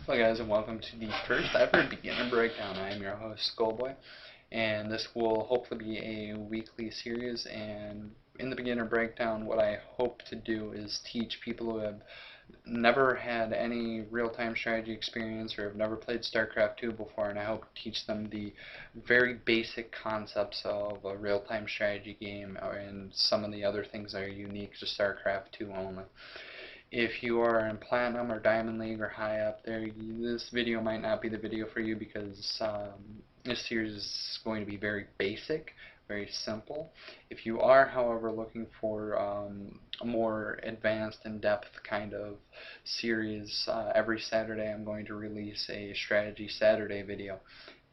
Hello guys, and welcome to the first ever beginner breakdown. I am your host Skullboy, and this will hopefully be a weekly series. And in the beginner breakdown, what I hope to do is teach people who have never had any real-time strategy experience or have never played StarCraft 2 before, and I hope to teach them the very basic concepts of a real-time strategy game and some of the other things that are unique to StarCraft 2 only. If you are in Platinum or Diamond League or high up there, this video might not be the video for you because this series is going to be very basic, very simple. If you are, however, looking for a more advanced, in-depth kind of series, every Saturday I'm going to release a Strategy Saturday video.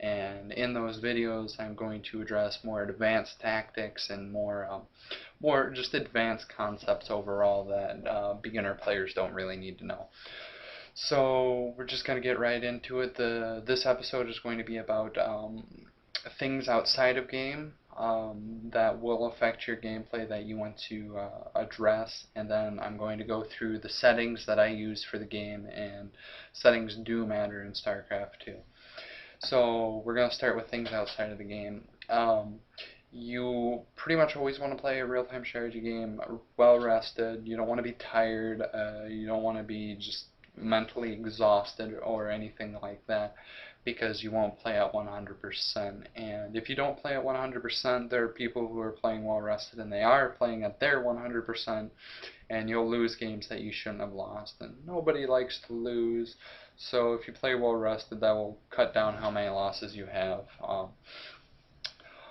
And in those videos, I'm going to address more advanced tactics and more just advanced concepts overall that beginner players don't really need to know. So we're just going to get right into it. This episode is going to be about things outside of game that will affect your gameplay that you want to address, and then I'm going to go through the settings that I use for the game, and settings do matter in StarCraft 2. So we're going to start with things outside of the game. You pretty much always want to play a real-time strategy game well rested. You don't want to be tired. You don't want to be just mentally exhausted or anything like that, because you won't play at 100%. And if you don't play at 100%, there are people who are playing well rested and they are playing at their 100%, and you'll lose games that you shouldn't have lost. And nobody likes to lose. So if you play well rested, that will cut down how many losses you have.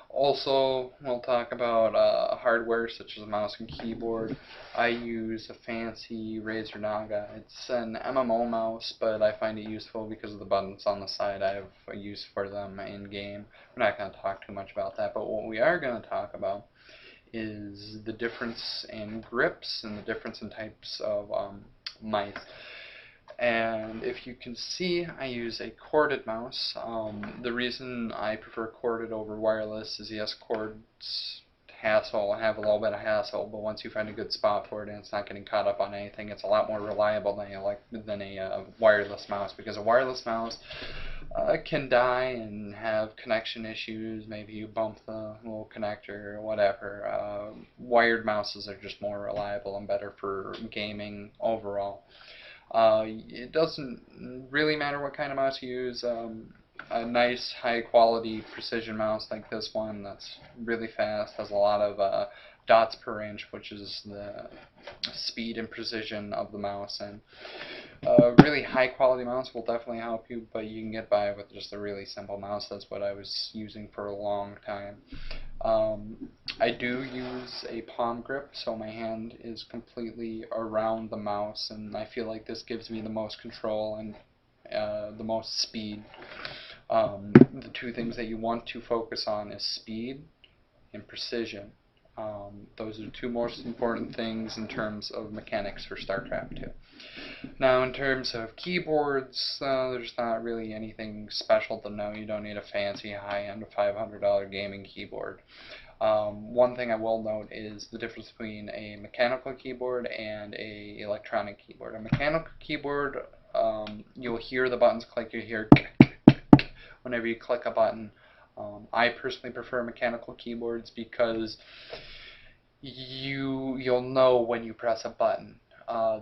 Also, we'll talk about hardware such as a mouse and keyboard. I use a fancy Razer Naga. It's an MMO mouse, but I find it useful because of the buttons on the side. I have a use for them in game. We're not going to talk too much about that, but what we are going to talk about is the difference in grips and the difference in types of mice. And if you can see, I use a corded mouse. The reason I prefer corded over wireless is, yes, cords have a little bit of hassle, but once you find a good spot for it and it's not getting caught up on anything, it's a lot more reliable than a wireless mouse, because a wireless mouse can die and have connection issues. Maybe you bump the little connector or whatever. Wired mouses are just more reliable and better for gaming overall. It doesn't really matter what kind of mouse you use. A nice high quality precision mouse like this one that's really fast, has a lot of dots per inch, which is the speed and precision of the mouse, and a really high quality mouse will definitely help you, but you can get by with just a really simple mouse. That's what I was using for a long time. I do use a palm grip, so my hand is completely around the mouse, and I feel like this gives me the most control and the most speed. The two things that you want to focus on is speed and precision. Those are the two most important things in terms of mechanics for StarCraft 2. Now, in terms of keyboards, there's not really anything special to know. You don't need a fancy high-end $500 gaming keyboard. One thing I will note is the difference between a mechanical keyboard and a electronic keyboard. A mechanical keyboard, you'll hear the buttons click. You hear whenever you click a button. I personally prefer mechanical keyboards because you'll know when you press a button.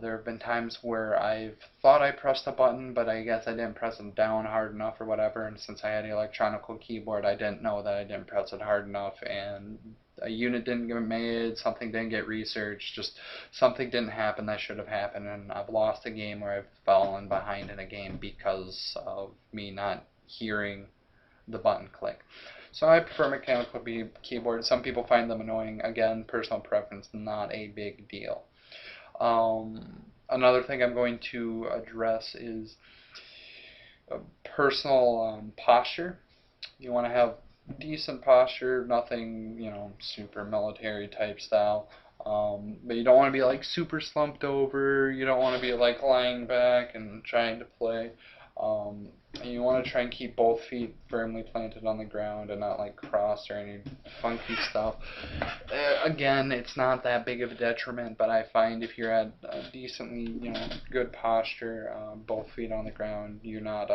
There have been times where I've thought I pressed a button, but I guess I didn't press it down hard enough or whatever, and since I had an electronic keyboard, I didn't know that I didn't press it hard enough, and a unit didn't get made, something didn't get researched, just something didn't happen that should have happened, and I've lost a game or I've fallen behind in a game because of me not hearing the button click. So I prefer mechanical keyboards. Some people find them annoying. Again, personal preference, not a big deal. Another thing I'm going to address is personal posture. You want to have decent posture, nothing, super military type style. But you don't want to be like super slumped over. You don't want to be like lying back and trying to play. And you want to try and keep both feet firmly planted on the ground and not like crossed or any funky stuff. Again, it's not that big of a detriment, but I find if you're at a decently, good posture, both feet on the ground, you're not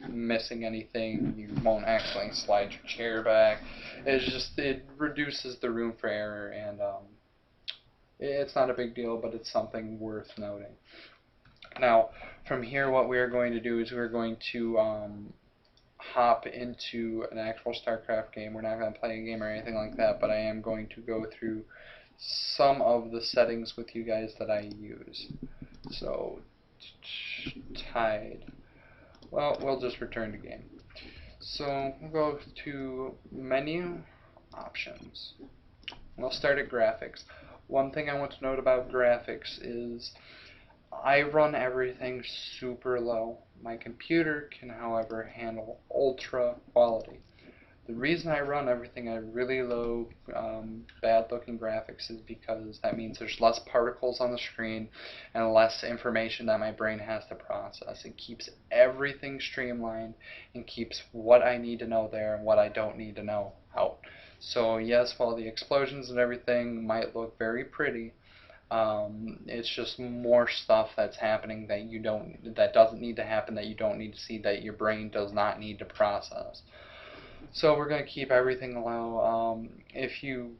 missing anything. You won't accidentally slide your chair back. It reduces the room for error, and it's not a big deal, but it's something worth noting. Now, from here, what we're going to do is we're going to hop into an actual StarCraft game. We're not going to play a game or anything like that, but I am going to go through some of the settings with you guys that I use. So, tied. Well, we'll just return to game. So, we'll go to menu, options. We'll start at graphics. One thing I want to note about graphics is I run everything super low. My computer can, however, handle ultra quality. The reason I run everything at really low, bad-looking graphics is because that means there's less particles on the screen and less information that my brain has to process. It keeps everything streamlined and keeps what I need to know there and what I don't need to know out. So yes, while the explosions and everything might look very pretty, it's just more stuff that's happening that doesn't need to happen, that you don't need to see, that your brain does not need to process. So we're going to keep everything low. If you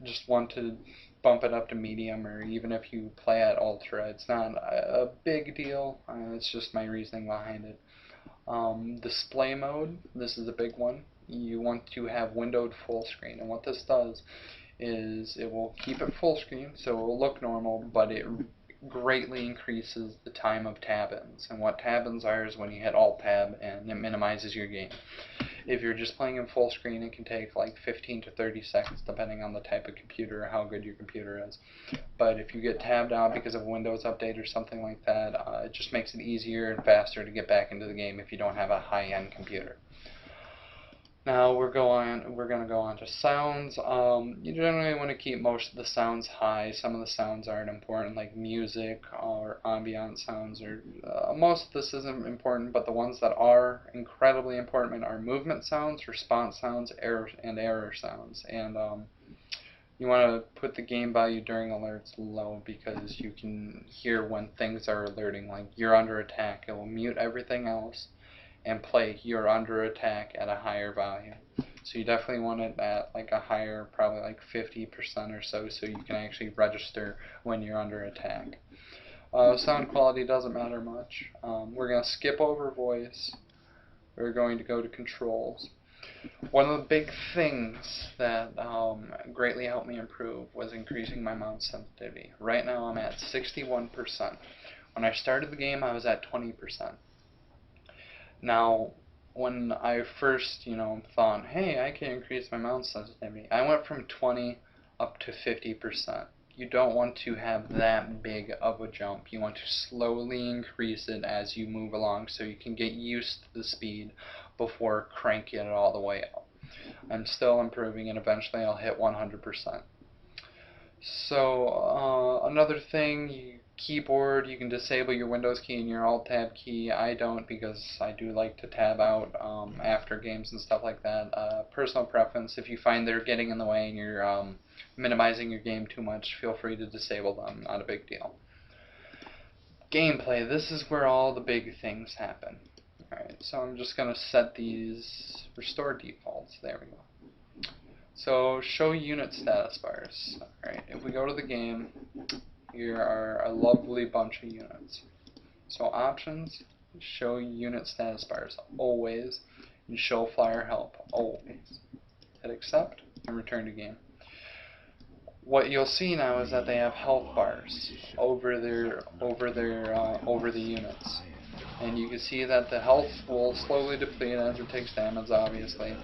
just want to bump it up to medium, or even if you play at ultra, it's not a big deal. It's just my reasoning behind it. Display mode, this is a big one. You want to have windowed full screen, and what this does is it will keep it full screen, so it will look normal, but it greatly increases the time of tab-ins. And what tab-ins are is when you hit Alt-Tab and it minimizes your game. If you're just playing in full screen, it can take like 15 to 30 seconds depending on the type of computer or how good your computer is. But if you get tabbed out because of a Windows update or something like that, it just makes it easier and faster to get back into the game if you don't have a high-end computer. Now we're going to go on to sounds. You generally want to keep most of the sounds high. Some of the sounds aren't important, like music or ambient sounds. Most of this isn't important, but the ones that are incredibly important are movement sounds, response sounds, error sounds. And you want to put the game value during alerts low because you can hear when things are alerting, like you're under attack. It will mute everything else and play "You're Under Attack" at a higher value. So you definitely want it at like a higher, probably like 50% or so you can actually register when you're under attack. Sound quality doesn't matter much. We're going to skip over voice. We're going to go to controls. One of the big things that greatly helped me improve was increasing my mouse sensitivity. Right now I'm at 61%. When I started the game I was at 20%. Now, when I first, thought, hey, I can increase my mouse sensitivity, I went from 20 up to 50%. You don't want to have that big of a jump. You want to slowly increase it as you move along so you can get used to the speed before cranking it all the way up. I'm still improving, and eventually I'll hit 100%. So, another thing, keyboard, you can disable your Windows key and your Alt-Tab key. I don't, because I do like to tab out after games and stuff like that. Personal preference, if you find they're getting in the way and you're minimizing your game too much, feel free to disable them, not a big deal. Gameplay, this is where all the big things happen. Alright, so I'm just going to set these restore defaults. There we go. So, show unit status bars. Alright, if we go to the game, here are a lovely bunch of units. So, options, show unit status bars, always, and show flyer help, always. Hit accept, and return to game. What you'll see now is that they have health bars over the units. And you can see that the health will slowly deplete as it takes damage, obviously.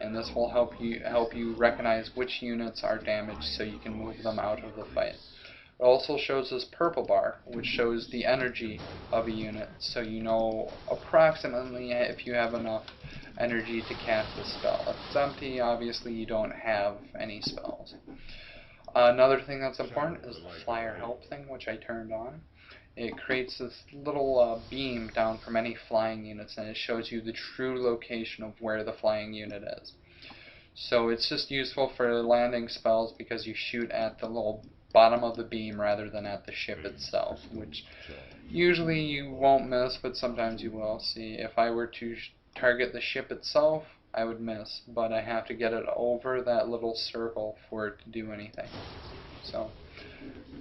And this will help you recognize which units are damaged so you can move them out of the fight. It also shows this purple bar, which shows the energy of a unit, so you know approximately if you have enough energy to cast a spell. If it's empty, obviously you don't have any spells. Another thing that's important is the flyer help thing, which I turned on. it creates this little beam down from any flying units, and it shows you the true location of where the flying unit is. So it's just useful for landing spells because you shoot at the little bottom of the beam rather than at the ship itself, which usually you won't miss, but sometimes you will. See, if I were to target the ship itself, I would miss, but I have to get it over that little circle for it to do anything. So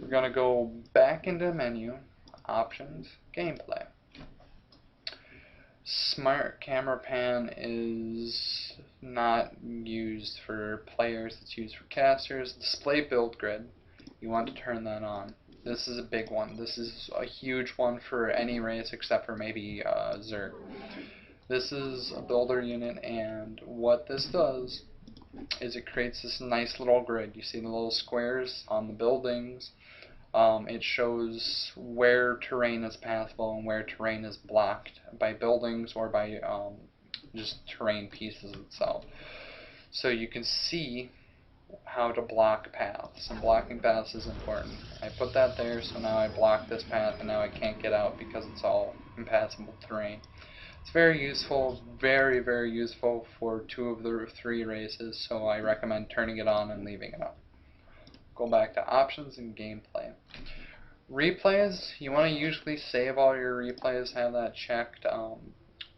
we're going to go back into menu, options, gameplay. Smart camera pan is not used for players, it's used for casters. Display build grid, you want to turn that on. This is a big one. This is a huge one for any race except for maybe Zerg. This is a builder unit, and what this does is it creates this nice little grid. You see the little squares on the buildings. It shows where terrain is passable and where terrain is blocked by buildings or by just terrain pieces itself. So you can see how to block paths, and blocking paths is important. I put that there, so now I block this path and now I can't get out because it's all impassable terrain. It's very useful, very, very useful for 2 of the 3 races, so I recommend turning it on and leaving it on. Go back to options and gameplay. Replays, you want to usually save all your replays, have that checked,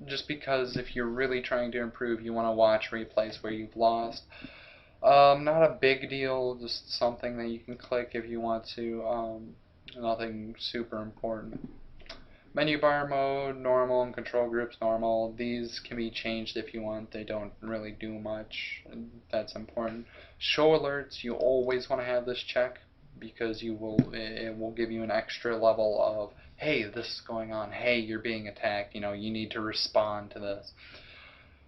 just because if you're really trying to improve, you want to watch replays where you've lost. Not a big deal, just something that you can click if you want to, nothing super important. Menu bar mode, normal, and control groups, normal. These can be changed if you want. They don't really do much. That's important. Show alerts, you always want to have this check because it will give you an extra level of, hey, this is going on. Hey, you're being attacked. You know, you need to respond to this.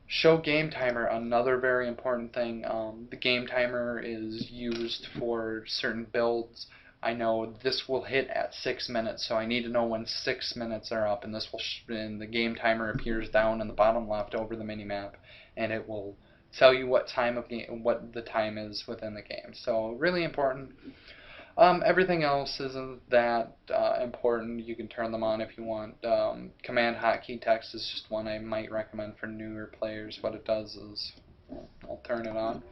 Show game timer, another very important thing. The game timer is used for certain builds. I know this will hit at 6 minutes, so I need to know when 6 minutes are up, and this will and the game timer appears down in the bottom left over the minimap, and it will tell you what the time is within the game. So really important. Everything else isn't that important. You can turn them on if you want. Command hotkey text is just one I might recommend for newer players. What it does is, I'll turn it on,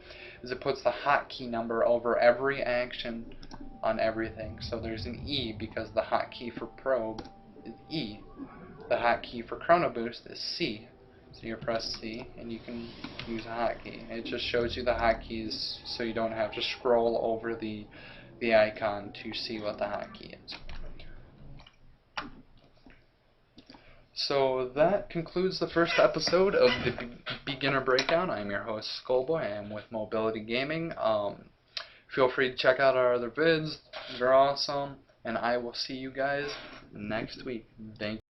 is it puts the hotkey number over every action on everything. So there's an E because the hotkey for probe is E. The hotkey for chrono boost is C. So you press C and you can use a hotkey. It just shows you the hotkeys so you don't have to scroll over the icon to see what the hotkey is. So that concludes the first episode of the Beginner Breakdown. I'm your host, Skullboy. I am with Mobility Gaming. Feel free to check out our other vids. They're awesome. And I will see you guys next week. Thank you.